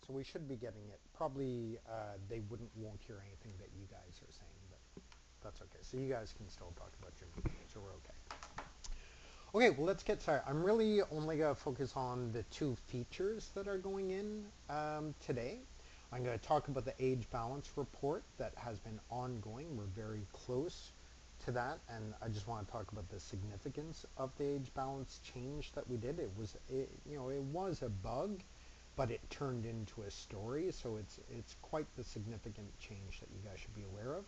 so we should be getting it. Probably they won't hear anything that you guys are saying, but that's okay. So you guys can still talk about your meeting, so we're okay. Okay, well let's get started. I'm really only going to focus on the two features that are going in today. I'm going to talk about the age balance report that has been ongoing. We're very close to that, and I just want to talk about the significance of the age balance change that we did. It was a bug, but it turned into a story, so it's quite the significant change that you guys should be aware of.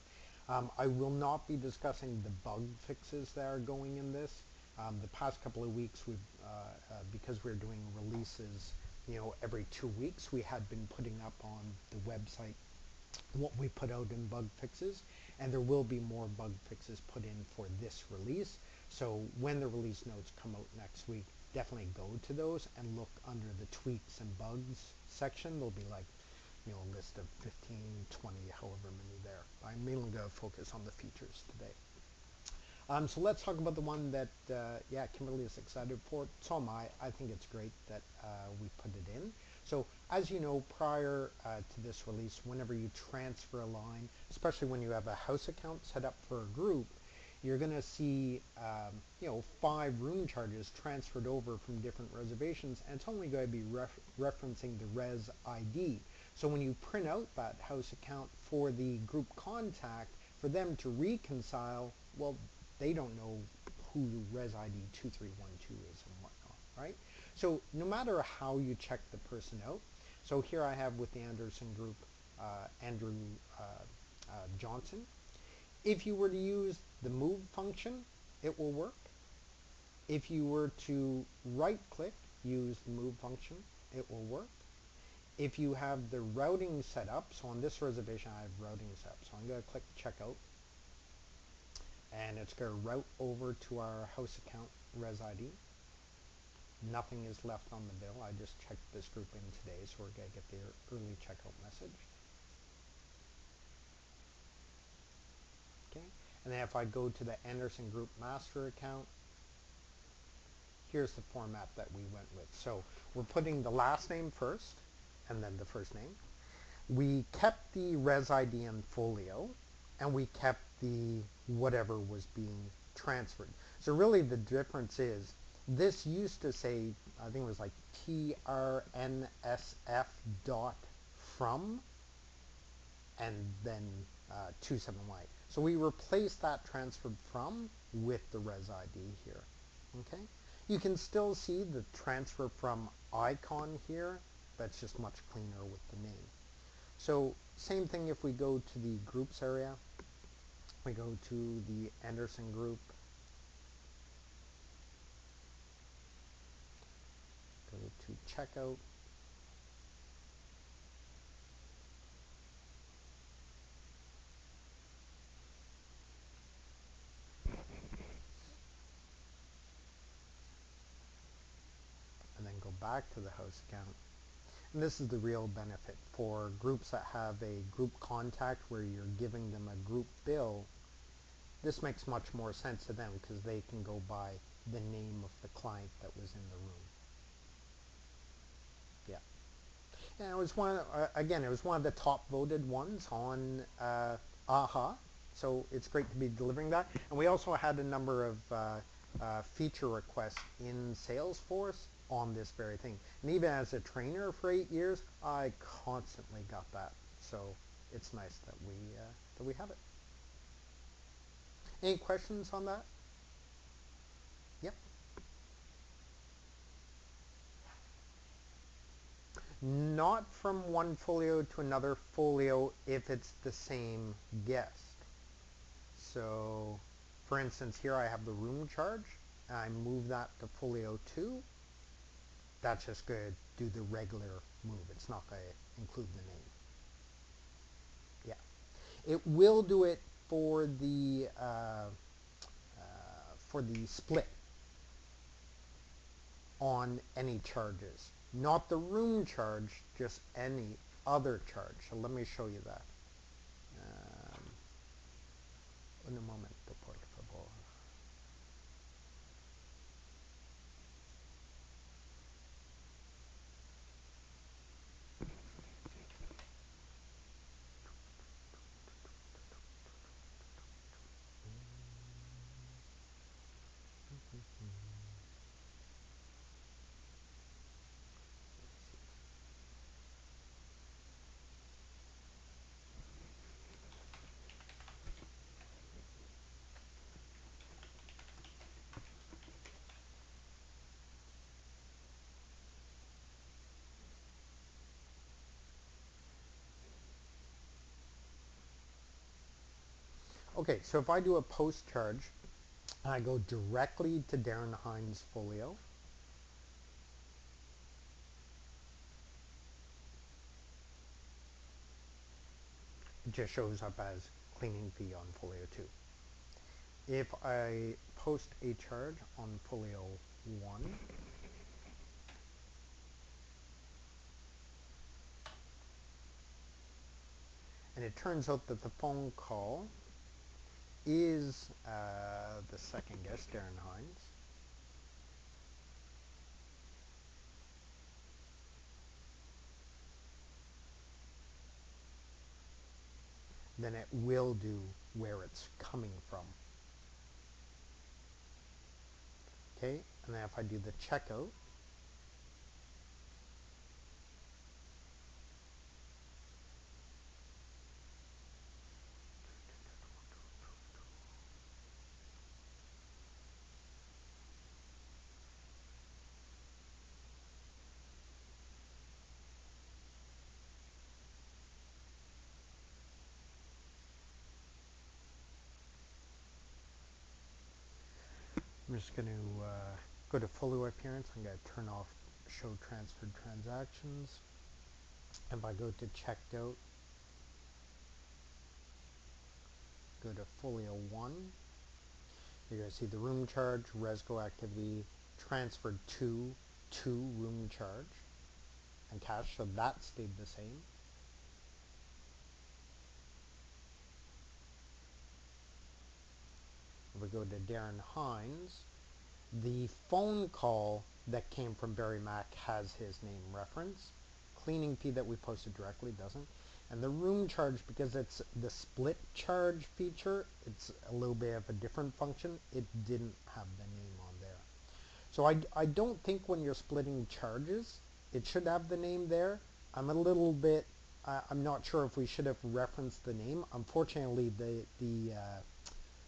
I will not be discussing the bug fixes that are going in this. The past couple of weeks, because we're doing releases, every 2 weeks, we had been putting up on the website what we put out in bug fixes, and there will be more bug fixes put in for this release. So when the release notes come out next week, definitely go to those and look under the tweaks and bugs section. There'll be like, a list of 15, 20, however many there. I'm mainly going to focus on the features today. So let's talk about the one that, Kimberly is excited for. So am I. I think it's great that we put it in. So as you know, prior to this release, whenever you transfer a line, especially when you have a house account set up for a group, you're going to see, 5 room charges transferred over from different reservations, and it's only going to be referencing the res ID. So when you print out that house account for the group contact, for them to reconcile, well, they don't know who res ID 2312 is and whatnot, right? So no matter how you check the person out, so here I have with the Anderson group, Andrew Johnson. If you were to use the move function, it will work. If you were to right click, use the move function, it will work. If you have the routing set up, so on this reservation I have routing set up, so I'm going to click checkout, and it's going to route over to our house account res ID. Nothing is left on the bill. I just checked this group in today, so we're going to get the early checkout message. Okay, and then if I go to the Anderson Group master account, here's the format that we went with. So we're putting the last name first, and then the first name. We kept the res ID and folio, and we kept the whatever was being transferred. So really the difference is, this used to say, I think it was like trnsf dot from, and then 27Y. So we replaced that transferred from with the res ID here. Okay, you can still see the transfer from icon here. That's just much cleaner with the name. So same thing if we go to the groups area, we go to the Anderson group, go to checkout, and then go back to the house account. And this is the real benefit for groups that have a group contact where you're giving them a group bill. This makes much more sense to them because they can go by the name of the client that was in the room. Yeah. And it was it was one of the top voted ones on AHA. So it's great to be delivering that. And we also had a number of feature requests in Salesforce on this very thing. And even as a trainer for 8 years, I constantly got that. So it's nice that we have it. Any questions on that? Yep. Not from one folio to another folio if it's the same guest. So for instance, here I have the room charge. I move that to folio 2. That's just going to do the regular move. It's not going to include the name. Yeah. It will do it for the split on any charges. Not the room charge, just any other charge. So let me show you that. Un momento, por favor. Okay, so if I do a post charge, I go directly to Darren Hines Folio. It just shows up as cleaning fee on Folio 2. If I post a charge on Folio 1, and it turns out that the phone call is the second guest, Darren Hines, then it will do where it's coming from. Okay, and then if I do the checkout, I'm just going to go to Folio Appearance. I'm going to turn off Show Transferred Transactions. If I go to Checked Out, go to Folio 1, you're going to see the room charge, Resgo activity, transferred to room charge, and cash, so that stayed the same. If we go to Darren Hines, the phone call that came from Barry Mack has his name reference. Cleaning fee that we posted directly doesn't. And the room charge, because it's the split charge feature, it's a little bit of a different function. It didn't have the name on there. So I don't think when you're splitting charges, it should have the name there. I'm a little bit, I'm not sure if we should have referenced the name. Unfortunately,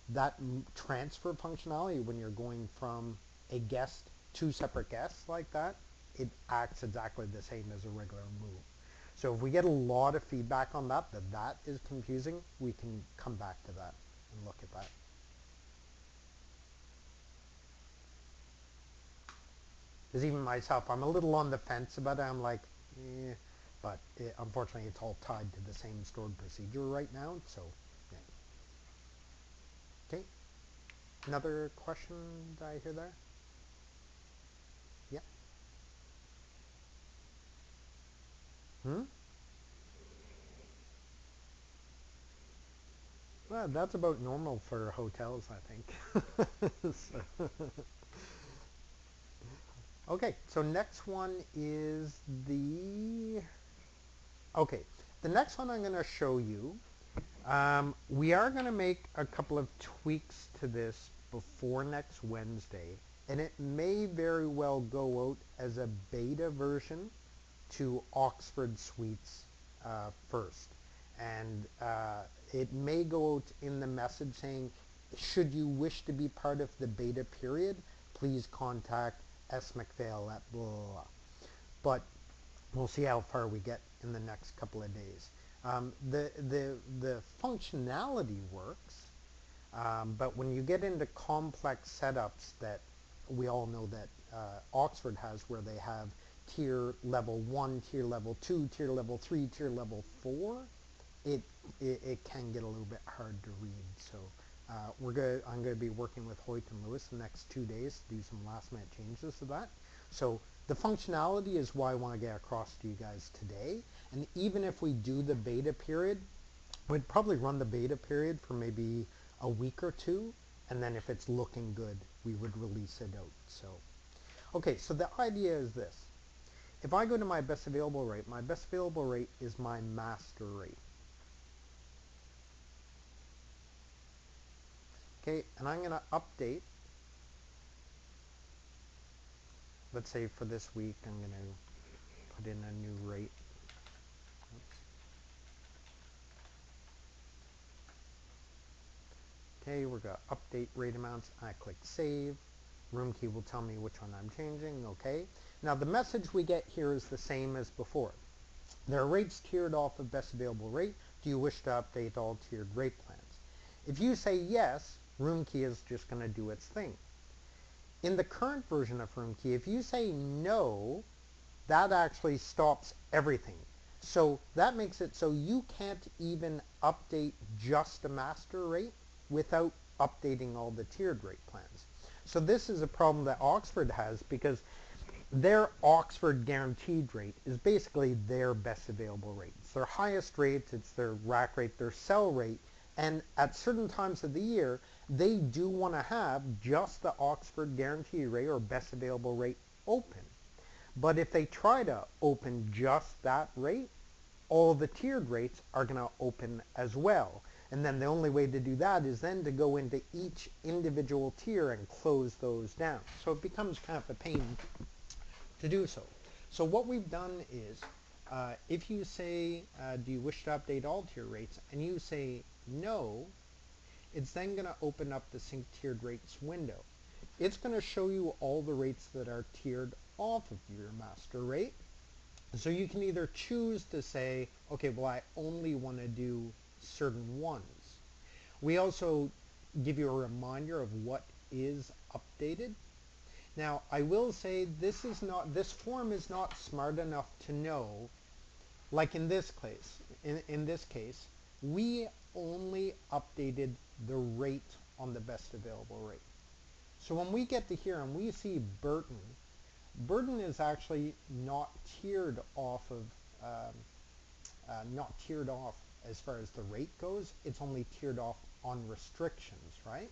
that transfer functionality, when you're going from a guest to separate guests like that, it acts exactly the same as a regular move. So if we get a lot of feedback on that is confusing, we can come back to that and look at that. Because even myself, I'm a little on the fence about it. I'm like, but unfortunately, it's all tied to the same stored procedure right now. So, yeah. Okay. Another question that I hear there? Yeah. Hmm? Well, that's about normal for hotels, I think. Okay, so next one is okay, the next one I'm going to show you. We are going to make a couple of tweaks to this before next Wednesday, and it may very well go out as a beta version to Oxford Suites first. And it may go out in the message saying, should you wish to be part of the beta period, please contact S. McPhail at blah, blah, blah. But we'll see how far we get in the next couple of days. The functionality works, but when you get into complex setups that we all know that Oxford has, where they have tier level 1, tier level 2, tier level 3, tier level 4, it can get a little bit hard to read. So I'm going to be working with Hoyt and Lewis the next 2 days to do some last minute changes to that. So the functionality is what I want to get across to you guys today. And even if we do the beta period, we'd probably run the beta period for maybe a week or two, and then if it's looking good, we would release it out. So, okay, so the idea is this. If I go to my best available rate is my master rate. Okay, and I'm going to update. Let's say for this week, I'm going to put in a new rate. Oops. Okay, we're going to update rate amounts. I click save. Room key will tell me which one I'm changing. Okay. Now the message we get here is the same as before. There are rates tiered off of best available rate. Do you wish to update all tiered rate plans? If you say yes, RoomKey is just going to do its thing. In the current version of RoomKey, if you say no, that actually stops everything. So that makes it so you can't even update just a master rate without updating all the tiered rate plans. So this is a problem that Oxford has because their Oxford guaranteed rate is basically their best available rate. It's their highest rate, it's their rack rate, their sell rate, and at certain times of the year, they do want to have just the Oxford guaranteed rate or best available rate open. But if they try to open just that rate, all the tiered rates are going to open as well. And then the only way to do that is then to go into each individual tier and close those down. So it becomes kind of a pain to do so. So what we've done is, if you say, do you wish to update all tier rates, and you say no, it's then going to open up the sync tiered rates window. It's going to show you all the rates that are tiered off of your master rate. So you can either choose to say, okay, well, I only want to do certain ones. We also give you a reminder of what is updated. Now, I will say this form is not smart enough to know, like in this case, in this case, we only updated the rate on the best available rate. So when we get to here and we see Burton, Burton is actually not tiered off of, not tiered off as far as the rate goes. It's only tiered off on restrictions, right?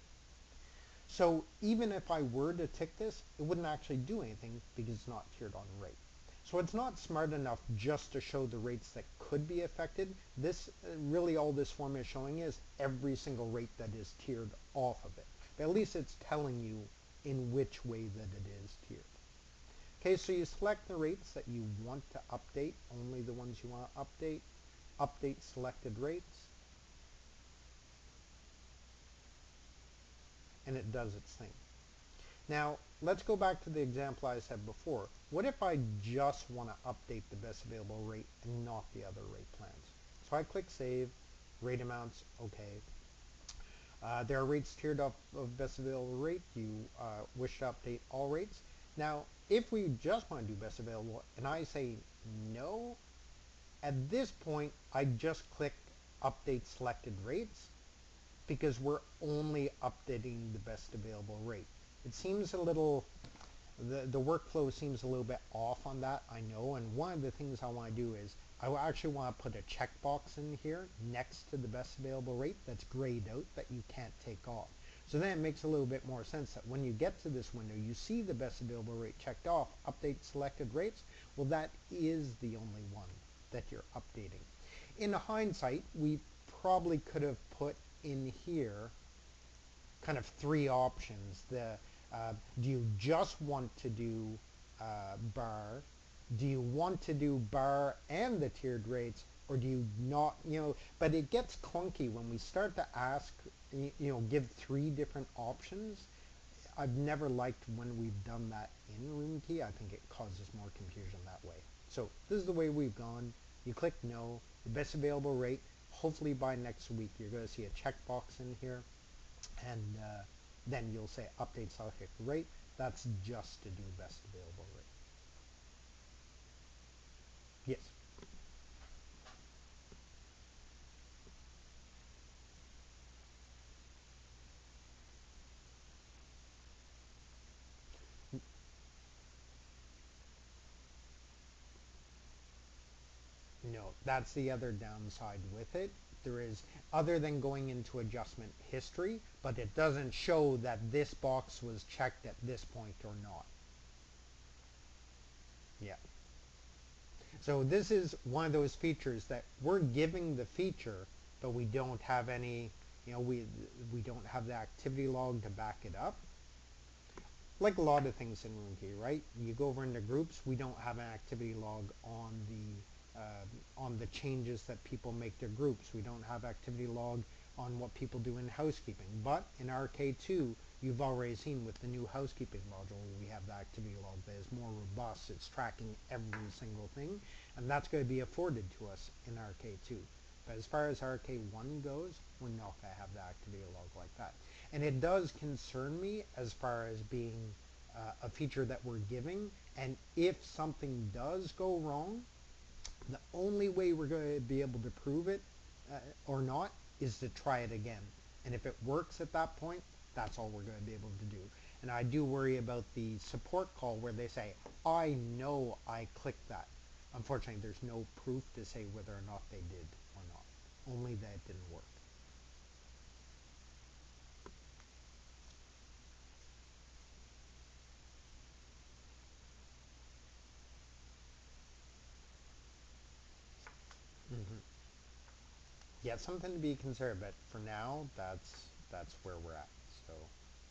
So even if I were to tick this, it wouldn't actually do anything because it's not tiered on rate. So it's not smart enough just to show the rates that could be affected. This really all this form is showing is every single rate that is tiered off of it. But at least it's telling you in which way that it is tiered. Okay, so you select the rates that you want to update, only the ones you want to update, update selected rates, and it does its thing. Now, let's go back to the example I said before. What if I just want to update the best available rate and not the other rate plans? So I click Save, Rate Amounts, OK. There are rates tiered up of best available rate. You wish to update all rates. Now, if we just want to do best available and I say no, at this point, I just click Update Selected Rates because we're only updating the best available rate. It seems a little, the workflow seems a little bit off on that, I know, and one of the things I want to do is I actually want to put a checkbox in here next to the best available rate that's grayed out that you can't take off. So then it makes a little bit more sense that when you get to this window, you see the best available rate checked off, update selected rates, well that is the only one that you're updating. In hindsight, we probably could have put in here kind of three options. Do you just want to do bar? Do you want to do bar and the tiered rates, or do you not, but it gets clunky when we start to ask, give three different options. I've never liked when we've done that in RoomKey. I think it causes more confusion that way. So this is the way we've gone. You click no, the best available rate. Hopefully by next week you're going to see a checkbox in here, and then you'll say update selected rate. That's just to do best available rate. Yes. No, that's the other downside with it. There is, other than going into adjustment history, but it doesn't show that this box was checked at this point or not. Yeah. So this is one of those features that we're giving the feature, but we don't have any, we don't have the activity log to back it up. Like a lot of things in RoomKey, right? You go over into groups, we don't have an activity log on the changes that people make their groups. We don't have activity log on what people do in housekeeping. But in RK2, you've already seen with the new housekeeping module, we have the activity log that is more robust. It's tracking every single thing, and that's going to be afforded to us in RK2. But as far as RK1 goes, we're not going to have the activity log like that. And it does concern me as far as being a feature that we're giving, and if something does go wrong, the only way we're going to be able to prove it or not is to try it again. And if it works at that point, that's all we're going to be able to do. And I do worry about the support call where they say, I know I clicked that. Unfortunately, there's no proof to say whether or not they did or not. Only that it didn't work. Mm-hmm. Yeah, something to be considered, but for now, that's where we're at. So,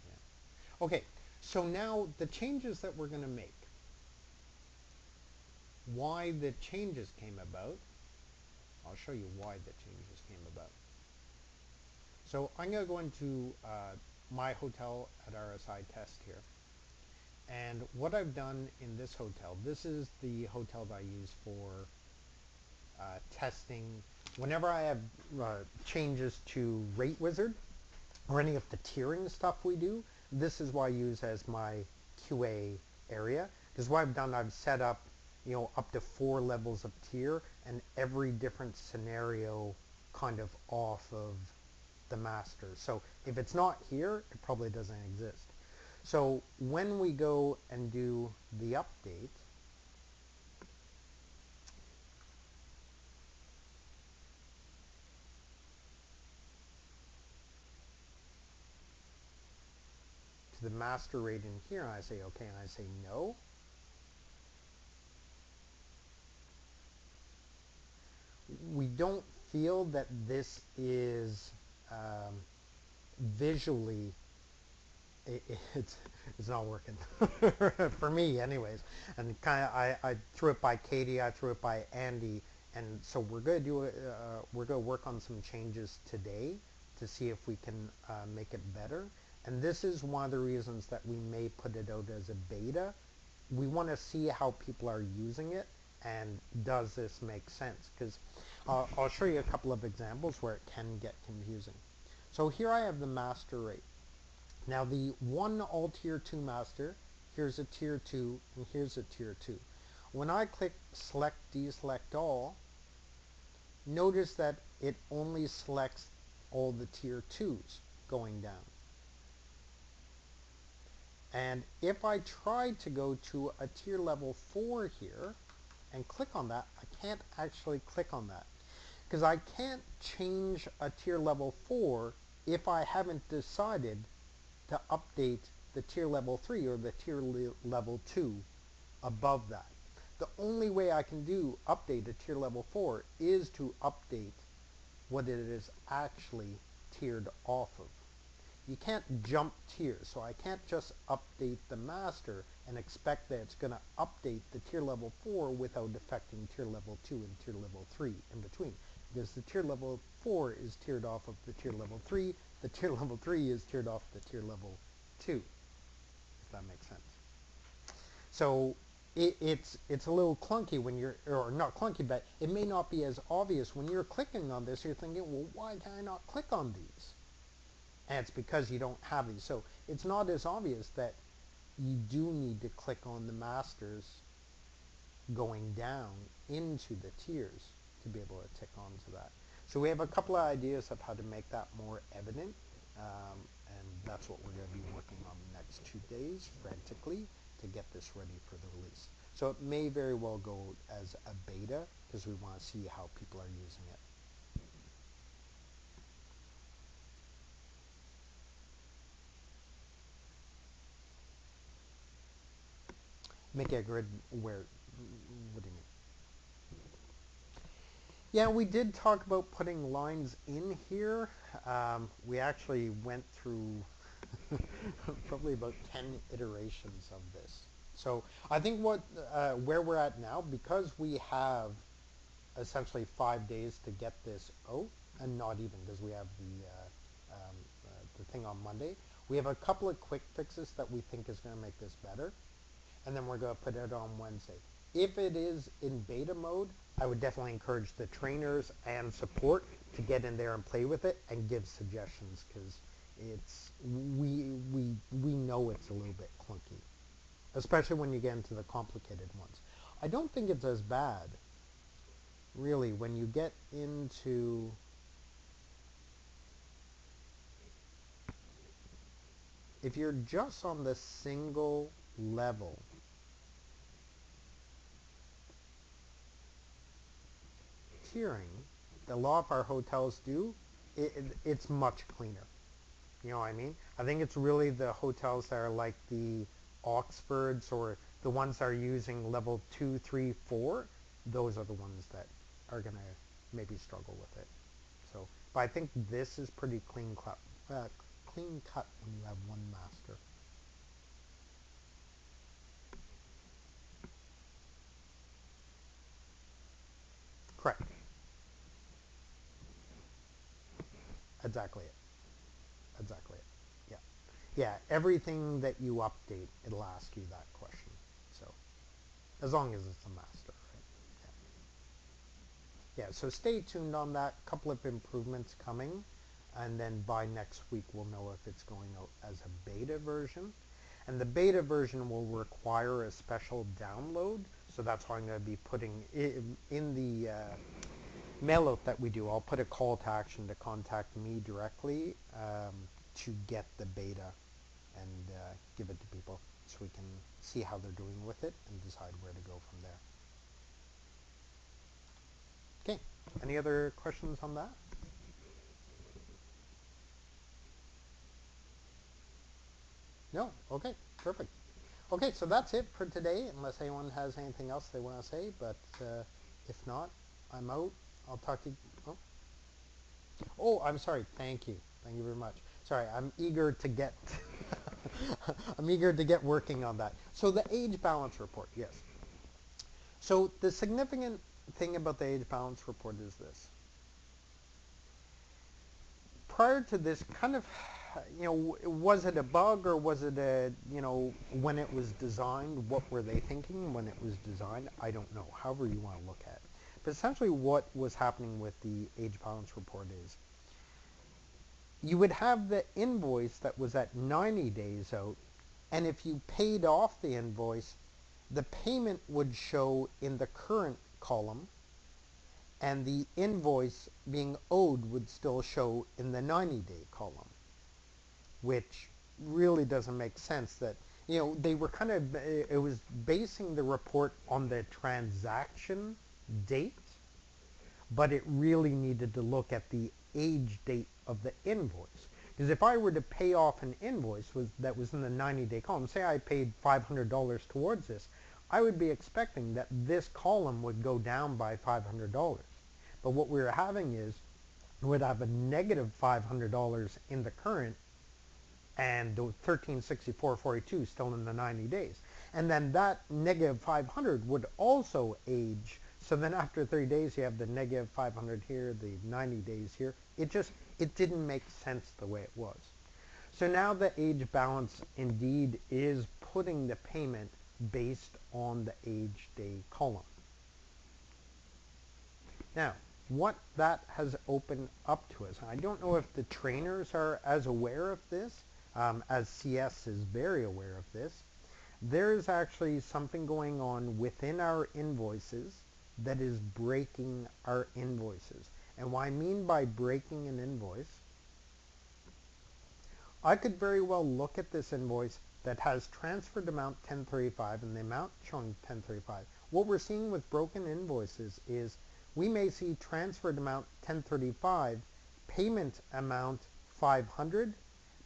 yeah. Okay, so now the changes that we're going to make. Why the changes came about. I'll show you why the changes came about. So I'm going to go into my hotel at RSI test here. And what I've done in this hotel, this is the hotel that I use for testing. Whenever I have changes to Rate Wizard or any of the tiering stuff we do, this is what I use as my QA area. Because what I've done, I've set up, up to 4 levels of tier and every different scenario kind of off of the master. So if it's not here, it probably doesn't exist. So when we go and do the update, to the master rate in here, and I say okay, and I say no, we don't feel that this is visually it's not working for me anyways. And kind of I threw it by Katie, I threw it by Andy, and so we're going to do it. We're going to work on some changes today to see if we can make it better. And this is one of the reasons that we may put it out as a beta. We want to see how people are using it and does this make sense, because I'll show you a couple of examples where it can get confusing. So here I have the master rate. Now the one all tier 2 master, here's a tier 2 and here's a tier 2. When I click select deselect all, notice that it only selects all the tier 2s going down. And if I try to go to a tier level 4 here and click on that, I can't actually click on that, because I can't change a tier level 4 if I haven't decided to update the tier level 3 or the tier level 2 above that. The only way I can update a tier level 4 is to update what it is actually tiered off of. You can't jump tiers, so I can't just update the master and expect that it's going to update the tier level 4 without affecting tier level 2 and tier level 3 in between. Because the tier level 4 is tiered off of the tier level 3, the tier level 3 is tiered off the tier level 2, if that makes sense. So it's a little clunky when you're, or not clunky, but it may not be as obvious when you're clicking on this. You're thinking, well, why can I not click on these? And it's because you don't have these. So it's not as obvious that you do need to click on the masters going down into the tiers to be able to tick onto that. So we have a couple of ideas of how to make that more evident, and that's what we're going to be working on the next 2 days frantically to get this ready for the release. So it may very well go as a beta because we want to see how people are using it. Make a grid where, what do you mean? Yeah, we did talk about putting lines in here. We actually went through probably about 10 iterations of this. So I think where we're at now, because we have essentially 5 days to get this out, and not even because we have the thing on Monday, we have a couple of quick fixes that we think is going to make this better, and then we're going to put it on Wednesday. If it is in beta mode, I would definitely encourage the trainers and support to get in there and play with it and give suggestions because it's we know it's a little bit clunky, especially when you get into the complicated ones. I don't think it's as bad, really, when you get into if you're just on the single level tiering, the law of our hotels do, it's much cleaner. You know what I mean? I think it's really the hotels that are like the Oxfords or the ones that are using level 2, 3, 4. Those are the ones that are going to maybe struggle with it. So, but I think this is pretty clean cut when you have one master. Correct. Exactly it. Exactly it. Yeah. Yeah. Everything that you update, it'll ask you that question. So, as long as it's a master, right? Yeah. Yeah. So stay tuned on that. Couple of improvements coming, and then by next week we'll know if it's going out as a beta version. And the beta version will require a special download. So that's why I'm going to be putting in the mail out that we do. I'll put a call to action to contact me directly to get the beta and give it to people so we can see how they're doing with it and decide where to go from there. Okay. Any other questions on that? No? Okay. Perfect. Okay, so that's it for today, unless anyone has anything else they want to say. But if not, I'm out. I'll talk to you. Oh, I'm sorry. Thank you. Thank you very much. Sorry, I'm eager to get. I'm eager to get working on that. So the age balance report, yes. So the significant thing about the age balance report is this. Prior to this, kind of, was it a bug or was it when it was designed, what were they thinking when it was designed? I don't know. However you want to look at it. But essentially what was happening with the age balance report is you would have the invoice that was at 90 days out, and if you paid off the invoice, the payment would show in the current column, and the invoice being owed would still show in the 90-day column, which really doesn't make sense. That they were kind of, it was basing the report on the transaction date, but it really needed to look at the age date of the invoice. Because if I were to pay off an invoice that was in the 90-day column, say I paid $500 towards this, I would be expecting that this column would go down by $500. But what we're having is we would have a negative $500 in the current and the 1364.42 still in the 90 days. And then that negative 500 would also age. So then after 30 days, you have the negative 500 here, the 90 days here. It didn't make sense the way it was. So now the age balance indeed is putting the payment based on the age day column. Now, what that has opened up to us, I don't know if the trainers are as aware of this, as CS is very aware of this. There's actually something going on within our invoices that is breaking our invoices. And what I mean by breaking an invoice, I could very well look at this invoice that has transferred amount 1035 and the amount showing 1035. What we're seeing with broken invoices is we may see transferred amount 1035, payment amount 500,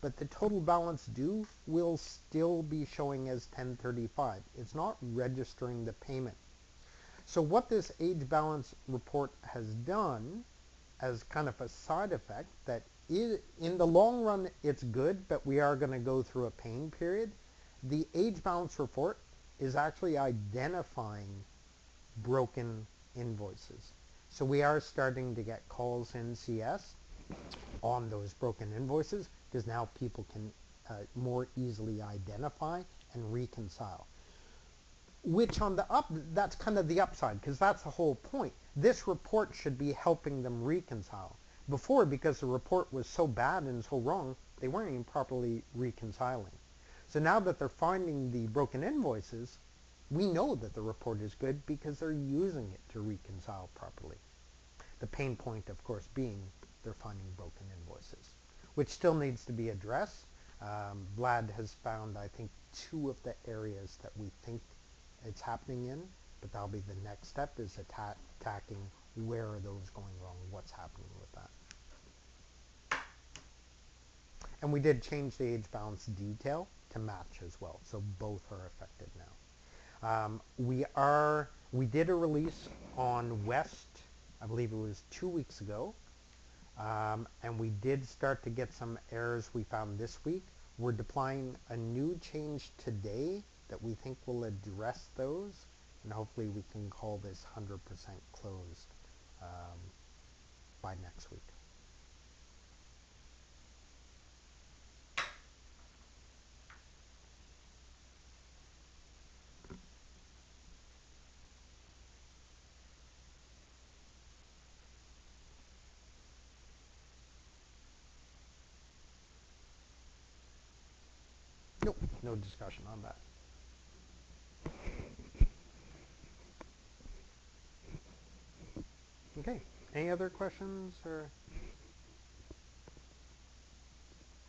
but the total balance due will still be showing as 1035. It's not registering the payment. So what this age balance report has done as kind of a side effect that in the long run it's good, but we are going to go through a pain period. The age balance report is actually identifying broken invoices. So we are starting to get calls in CS on those broken invoices because now people can more easily identify and reconcile. which on the up, that's kind of the upside, because that's the whole point. This report should be helping them reconcile. Before, because the report was so bad and so wrong, they weren't even properly reconciling. So now that they're finding the broken invoices, we know that the report is good because they're using it to reconcile properly. The pain point, of course, being they're finding broken invoices, which still needs to be addressed. Vlad has found, I think, 2 of the areas that we think it's happening in, but that'll be the next step, is attacking where are those going wrong, what's happening with that. And we did change the age balance detail to match as well, so both are affected now. We did a release on West, I believe it was 2 weeks ago, and we did start to get some errors we found this week. We're deploying a new change today that we think will address those, and hopefully we can call this 100% closed by next week. Nope, no discussion on that. Okay, any other questions? Or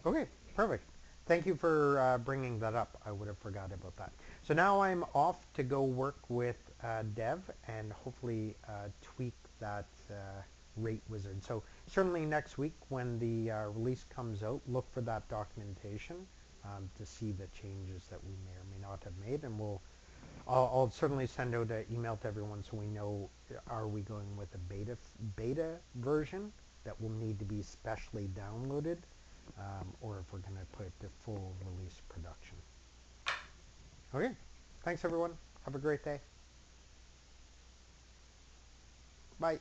okay, perfect. Thank you for bringing that up. I would have forgot about that. So now I'm off to go work with Dev and hopefully tweak that rate wizard. So certainly next week when the release comes out, look for that documentation to see the changes that we may or may not have made, and I'll certainly send out an email to everyone so we know, are we going with a beta version that will need to be specially downloaded, or if we're going to put it to full release production. Okay, thanks everyone. Have a great day. Bye.